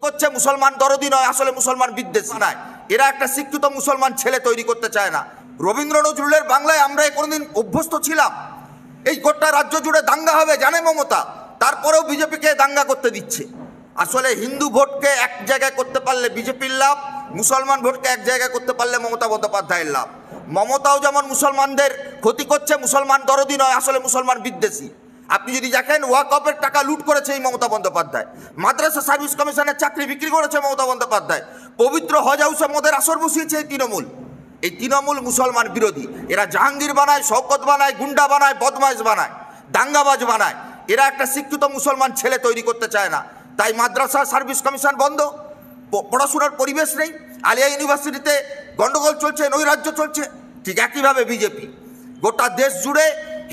করছে মুসলমান দরদি নয়, আসলে মুসলমান বিদ্বেষী নয়। এরা একটা শিক্ষিত মুসলমান ছেলে তৈরি করতে চায় না। রবীন্দ্র নজরুলের বাংলায় আমরা কোনোদিন অভ্যস্ত ছিলাম? এই গোটা রাজ্য জুড়ে দাঙ্গা হবে জানে মমতা, তারপরেও বিজেপিকে দাঙ্গা করতে দিচ্ছে। আসলে হিন্দু ভোটকে এক জায়গায় করতে পারলে বিজেপির লাভ, মুসলমান ভোটকে এক জায়গায় করতে পারলে মমতা বন্দ্যোপাধ্যায়ের লাভ। মমতাও যেমন মুসলমানদের ক্ষতি করছে, মুসলমান দরদি নয়, আসলে মুসলমান বিদ্বেষী। আপনি যদি দেখেন ওয়াকফের টাকা লুট করেছে এই মমতা বন্দ্যোপাধ্যায়, মাদ্রাসা সার্ভিস কমিশনের চাকরি বিক্রি করেছে মমতা বন্দ্যোপাধ্যায়, পবিত্র হজ হাউসে মদের আসর বসিয়েছে এই তৃণমূল। এই তৃণমূল মুসলমান বিরোধী। এরা জাহাঙ্গীর বানায়, শওকত বানায়, গুন্ডা বানায়, বদমাইশ বানায়, দাঙ্গাবাজ বানায়। এরা একটা শিক্ষিত মুসলমান ছেলে তৈরি করতে চায় না। তাই মাদ্রাসা সার্ভিস কমিশন বন্ধ, পড়াশোনার পরিবেশ নেই, আলিয়া ইউনিভার্সিটিতে গন্ডগোল চলছে, নৈরাজ্য চলছে। ঠিক একইভাবে বিজেপি গোটা দেশ জুড়ে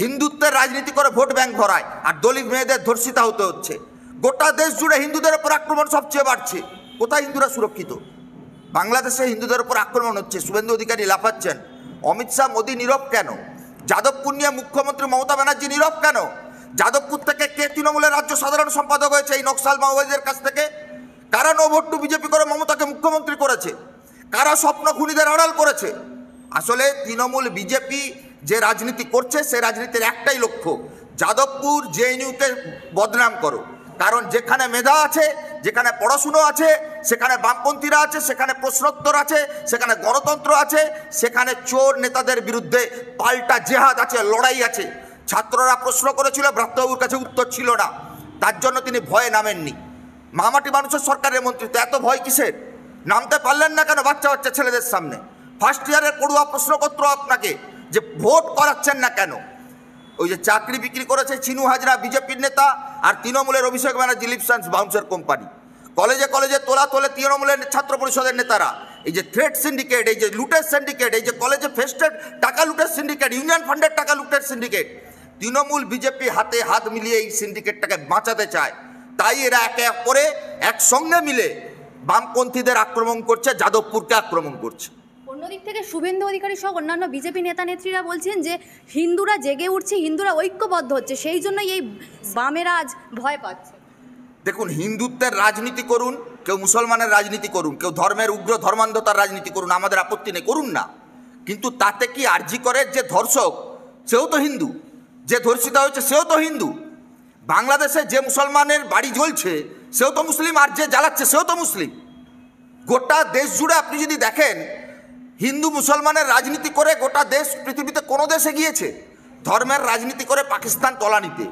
হিন্দুত্বের রাজনীতি করে ভোট ব্যাংক ভরায়, আর দলিত মেয়েদের ধর্ষিতা হতে হচ্ছে। গোটা দেশ জুড়ে হিন্দুদের উপর আক্রমণ সবচেয়ে বাড়ছে। কোথায় হিন্দুরা সুরক্ষিত? বাংলাদেশে হিন্দুদের উপর আক্রমণ হচ্ছে, শুভেন্দু অধিকারী লাফাচ্ছেন। অমিত শাহ মোদী নীরব কেন? যাদবপুর নিয়ে মুখ্যমন্ত্রী মমতা ব্যানার্জি নীরব কেন? যাদবপুর থেকে কে তৃণমূলের রাজ্য সাধারণ সম্পাদক হয়েছে এই নকশাল মাওবাদীদের কাছ থেকে? কারা নো ভোট টু বিজেপি করে মমতাকে মুখ্যমন্ত্রী করেছে? কারা স্বপ্ন খুনিদের আড়াল করেছে? আসলে তৃণমূল বিজেপি যে রাজনীতি করছে সে রাজনীতির একটাই লক্ষ্য, যাদবপুর জেএনইউতে বদনাম করো। কারণ যেখানে মেধা আছে, যেখানে পড়াশুনো আছে, সেখানে বামপন্থীরা আছে, সেখানে প্রশ্নোত্তর আছে, সেখানে গণতন্ত্র আছে, সেখানে চোর নেতাদের বিরুদ্ধে পাল্টা জেহাদ আছে, লড়াই আছে। ছাত্ররা প্রশ্ন করেছিল, ব্রাত্যবাবুর কাছে উত্তর ছিল না, তার জন্য তিনি ভয়ে নামেননি। মামাটি মানুষের সরকারের মন্ত্রী, তো এত ভয় কিসের? নামতে পারলেন না কেন বাচ্চা বাচ্চা ছেলেদের সামনে? ফার্স্ট ইয়ারের পড়ুয়া প্রশ্নপত্র আপনাকে যে ভোট করাচ্ছেন না কেন? ওই যে চাকরি বিক্রি করেছে চিনু হাজরা বিজেপির নেতা, আর তৃণমূলের অভিষেক ব্যানার্জি লিপসান্স বাউন্সার কোম্পানি। কলেজে কলেজে তোলে তৃণমূলের ছাত্র পরিষদের নেতারা। এই যে থ্রেড সিন্ডিকেট, এই যে লুটের সিন্ডিকেট, এই যে কলেজে ফেস্টেড টাকা লুটের সিন্ডিকেট, ইউনিয়ন ফান্ডের টাকা লুটের সিন্ডিকেট, তৃণমূল বিজেপি হাতে হাত মিলিয়ে এই সিন্ডিকেটটাকে বাঁচাতে চায়। তাই এরা একে অপরে একসঙ্গে মিলে বামপন্থীদের আক্রমণ করছে, যাদবপুরকে আক্রমণ করছে। অন্যদিক থেকে শুভেন্দু অধিকারী সহ অন্যান্য বিজেপি নেতা নেত্রীরা বলছেন যে হিন্দুরা জেগে উঠছে, হিন্দুরা ঐক্যবদ্ধ হচ্ছে, সেই জন্যই এই বামেরা আজ ভয় পাচ্ছে। দেখুন, হিন্দুত্বের রাজনীতি করুন, কেউ মুসলমানের রাজনীতি করুন, কেউ ধর্মের উগ্র ধর্মান্ধতার রাজনীতি করুন, আমাদের আপত্তি নেই, করুন না। কিন্তু তাতে কি আরজি করের যে ধর্ষক সেও তো হিন্দু, যে ধর্ষিতা হয়েছে সেও তো হিন্দু। বাংলাদেশে যে মুসলমানের বাড়ি জ্বলছে সেও তো মুসলিম, আর যে জ্বালাচ্ছে সেও তো মুসলিম। গোটা দেশ জুড়ে আপনি যদি দেখেন, হিন্দু মুসলমানের রাজনীতি করে গোটা দেশ পৃথিবীতে কোনো দেশে গিয়েছে? ধর্মের রাজনীতি করে পাকিস্তান তলানিতে,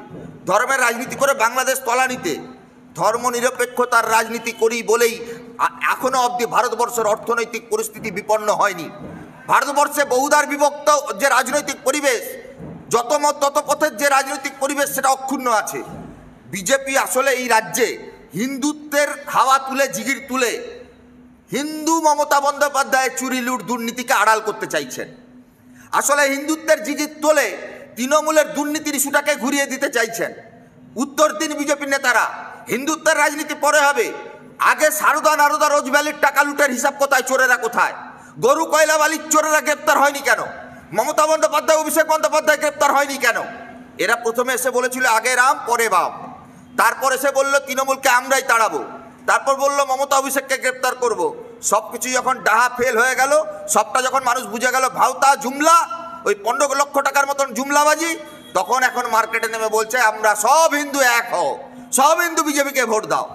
ধর্মের রাজনীতি করে বাংলাদেশ তলানিতে। ধর্মনিরপেক্ষতার রাজনীতি করি বলেই এখনও অবধি ভারতবর্ষের অর্থনৈতিক পরিস্থিতি বিপন্ন হয়নি। ভারতবর্ষে বহুদার বিভক্ত যে রাজনৈতিক পরিবেশ, যত মত তত পথের যে রাজনৈতিক পরিবেশ, সেটা অক্ষুণ্ণ আছে। বিজেপি আসলে এই রাজ্যে হিন্দুত্বের হাওয়া তুলে, জিগির তুলে হিন্দু মমতা বন্দ্যোপাধ্যায়ের চুরি লুট দুর্নীতিকে আড়াল করতে চাইছেন। আসলে হিন্দুত্বের জিগির তোলে তৃণমূলের দুর্নীতির ইস্যুটাকে ঘুরিয়ে দিতে চাইছেন। উত্তর দিন বিজেপির নেতারা, হিন্দুত্বের রাজনীতি পরে হবে। আগে সারদা নারদা রোজ ভ্যালির টাকা লুটের হিসাব কোথায়, চোরেরা কোথায়? গরু কয়লা বালির চোরেরা গ্রেপ্তার হয়নি কেন? মমতা বন্দ্যোপাধ্যায়, অভিষেক বন্দ্যোপাধ্যায় গ্রেপ্তার হয়নি কেন? এরা প্রথমে এসে বলেছিল আগে রাম পরে বাম, তারপর এসে বললো তৃণমূলকে আমরাই তাড়াবো, তারপর বললো মমতা অভিষেককে গ্রেপ্তার করব। সব কিছু যখন ডাহা ফেল হয়ে গেল, সবটা যখন মানুষ বুঝে গেল ভাওতা জুমলা, ওই 15 লক্ষ টাকার মতন জুমলাবাজি, তখন এখন মার্কেটে নেমে বলছে আমরা সব হিন্দু এক হও, সব হিন্দু বিজেপিকে ভোট দাও।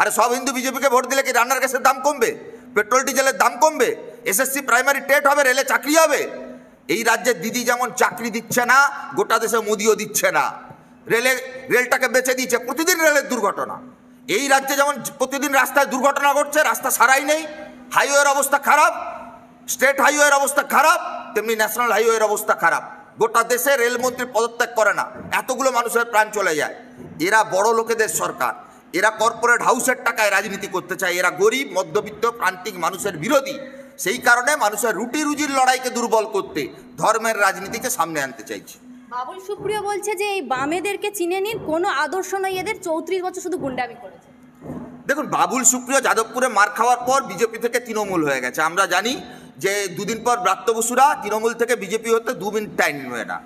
আরে সব হিন্দু বিজেপিকে ভোট দিলে কি রান্নার গ্যাসের দাম কমবে? পেট্রোল ডিজেলের দাম কমবে? এসএসসি প্রাইমারি টেট হবে, রেলে চাকরি হবে? এই রাজ্যের দিদি যেমন চাকরি দিচ্ছে না, গোটা দেশে মোদিও দিচ্ছে না। রেলটাকে বেঁচে দিচ্ছে, প্রতিদিন রেলের দুর্ঘটনা। এই রাজ্যে যেমন প্রতিদিন রাস্তায় দুর্ঘটনা ঘটছে, রাস্তা সারাই নেই, হাইওয়ের অবস্থা খারাপ, স্টেট হাইওয়ের অবস্থা খারাপ, তেমনি ন্যাশনাল হাইওয়ের অবস্থা খারাপ। গোটা দেশে রেলমন্ত্রী পদত্যাগ করে না, এতগুলো মানুষের প্রাণ চলে যায়। এরা বড় লোকেদের সরকার, এরা কর্পোরেট হাউসের টাকায় রাজনীতি করতে চায়, এরা গরিব মধ্যবিত্ত প্রান্তিক মানুষের বিরোধী। সেই কারণে মানুষের রুটি রুজির লড়াইকে দুর্বল করতে ধর্মের রাজনীতিকে সামনে আনতে চাইছে। বাবুল সুপ্রিয় বলছে যে এই বামেদেরকে চিনে নিন, কোনো আদর্শ নয় এদের, 34 বছর শুধু গুন্ডামি করেছে। দেখুন, বাবুল সুপ্রিয় যাদবপুরে মার খাওয়ার পর বিজেপি থেকে তৃণমূল হয়ে গেছে। আমরা জানি যে দুদিন পর ব্রাত্য বসুরা তৃণমূল থেকে বিজেপি হতে 2 মিনিট টাইম নেবে না।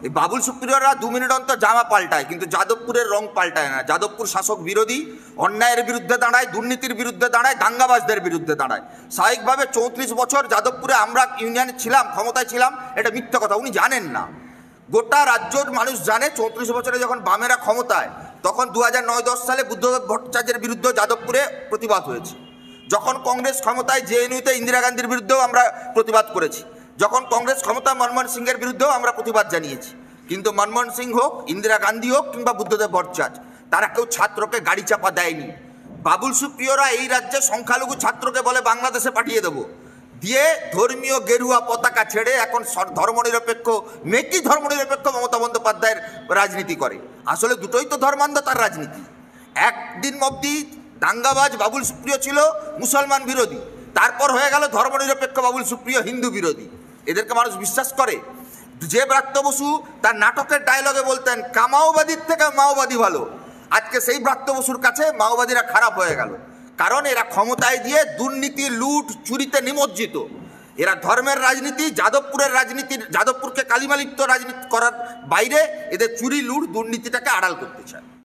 এই বাবুল সুপ্রিয়রা 2 মিনিট অন্তর জামা পাল্টায়, কিন্তু যাদবপুরের রং পাল্টায় না। যাদবপুর শাসক বিরোধী, অন্যায়ের বিরুদ্ধে দাঁড়ায়, দুর্নীতির বিরুদ্ধে দাঁড়ায়, দাঙ্গাবাজদের বিরুদ্ধে দাঁড়ায়। স্বাভাবিকভাবে 34 বছর যাদবপুরে আমরা ইউনিয়নে ছিলাম, ক্ষমতায় ছিলাম, এটা মিথ্যা কথা, উনি জানেন না। গোটা রাজ্যের মানুষ জানে 34 বছরে যখন বামেরা ক্ষমতায়, তখন 2009-10 সালে বুদ্ধদেব ভট্টাচার্যের বিরুদ্ধে যাদবপুরে প্রতিবাদ হয়েছে। যখন কংগ্রেস ক্ষমতায় জেএনইউতে ইন্দিরা গান্ধীর বিরুদ্ধেও আমরা প্রতিবাদ করেছি। যখন কংগ্রেস ক্ষমতায় মনমোহন সিংয়ের বিরুদ্ধেও আমরা প্রতিবাদ জানিয়েছি। কিন্তু মনমোহন সিং হোক, ইন্দিরা গান্ধী হোক কিংবা বুদ্ধদেব ভট্টাচার্য, তারা কেউ ছাত্রকে গাড়ি চাপা দেয়নি। বাবুল সুপ্রিয়রা এই রাজ্যে সংখ্যালঘু ছাত্রকে বলে বাংলাদেশে পাঠিয়ে দেবো, দিয়ে ধর্মীয় গেরুয়া পতাকা ছেড়ে এখন ধর্মনিরপেক্ষ, মেকি ধর্মনিরপেক্ষ মমতা বন্দ্যোপাধ্যায়ের রাজনীতি করে। আসলে দুটোই তো ধর্মান্ধতার রাজনীতি। একদিন অবধি দাঙ্গাবাজ বাবুল সুপ্রিয় ছিল মুসলমান বিরোধী, তারপর হয়ে গেল ধর্মনিরপেক্ষ বাবুল সুপ্রিয় হিন্দু বিরোধী। এদেরকে মানুষ বিশ্বাস করে? যে ব্রাত্য বসু তার নাটকের ডায়লগে বলতেন কামাওবাদীর থেকে মাওবাদী ভালো, আজকে সেই ব্রাত্য বসুর কাছে মাওবাদীরা খারাপ হয়ে গেল। কারণ এরা ক্ষমতায় দিয়ে দুর্নীতি, লুট, চুরিতে নিমজ্জিত। এরা ধর্মের রাজনীতি, যাদবপুরের রাজনীতি, যাদবপুরকে কালিমালিপ্ত রাজনীতি করার বাইরে এদের চুরি, লুট, দুর্নীতিটাকে আড়াল করতে চায়।